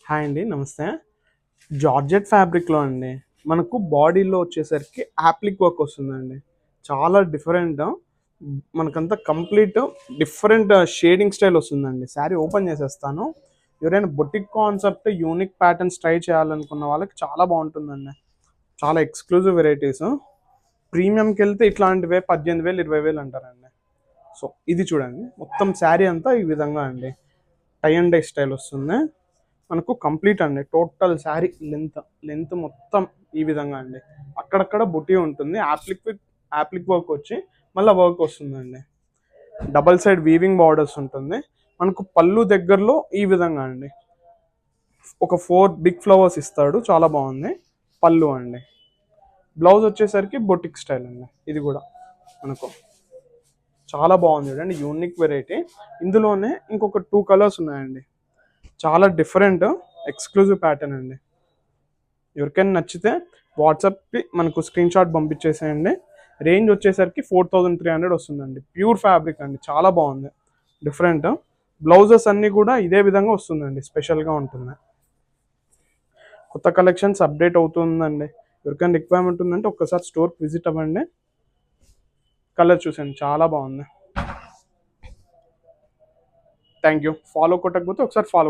Hi అండి. నమస్తే. Georgette ఫ్యాబ్రిక్‌లో అండి. మనకు బాడీలో వచ్చేసరికి యాప్లిక్ వర్క్ వస్తుందండి. చాలా డిఫరెంట్. మనకంతా కంప్లీట్ డిఫరెంట్ షేడింగ్ స్టైల్ వస్తుందండి. శారీ ఓపెన్ చేసేస్తాను. ఎవరైనా boutique concept unique patterns try చేయాలనుకున్న వాళ్ళకి చాలా బావుంటుందండి. చాలా ఎక్స్‌క్లూజివ్ వెరైటీస్. ప్రీమియంకెళ్తే ఇట్లాంటివే 18,000, 20,000 అంటారండి. సో, ఇది చూడండి. మొత్తం శారీ అంతా ఈ విధంగా అండి. టై అండ్ డై స్టైల్ వస్తుంది. మనకు కంప్లీట్ అండి టోటల్ శారీ లెంత్ మొత్తం ఈ విధంగా అండి. అక్కడక్కడ బుటీ ఉంటుంది. యాప్లిక్ వర్క్ వచ్చి మళ్ళీ వర్క్ వస్తుందండి. డబల్ సైడ్ వీవింగ్ బార్డర్స్ ఉంటుంది. మనకు పళ్ళు దగ్గరలో ఈ విధంగా అండి ఒక 4 బిగ్ ఫ్లవర్స్ ఇస్తాడు. చాలా బాగుంది పళ్ళు అండి. బ్లౌజ్ వచ్చేసరికి బొటిక్ స్టైల్ అండి. ఇది కూడా మనకు చాలా బాగుంది చూడండి. Unique variety. ఇందులోనే ఇంకొక 2 కలర్స్ ఉన్నాయండి. చాలా డిఫరెంట్ ఎక్స్క్లూజివ్ ప్యాటర్న్ అండి. ఎవరికైనా నచ్చితే వాట్సాప్కి మనకు స్క్రీన్ షాట్ పంపించేసేయండి. రేంజ్ వచ్చేసరికి 4300 వస్తుందండి. ప్యూర్ ఫ్యాబ్రిక్ అండి. చాలా బాగుంది. డిఫరెంట్. బ్లౌజెస్ అన్నీ కూడా ఇదే విధంగా వస్తుందండి. స్పెషల్గా ఉంటుంది. కొత్త కలెక్షన్స్ అప్డేట్ అవుతుందండి. ఎవరికైనా రిక్వైర్మెంట్ ఉందంటే ఒక్కసారి స్టోర్కి విజిట్ అవ్వండి. కలర్ చూసండి. చాలా బాగుంది. Thank you. ఫాలో కొట్టకపోతే ఒకసారి ఫాలో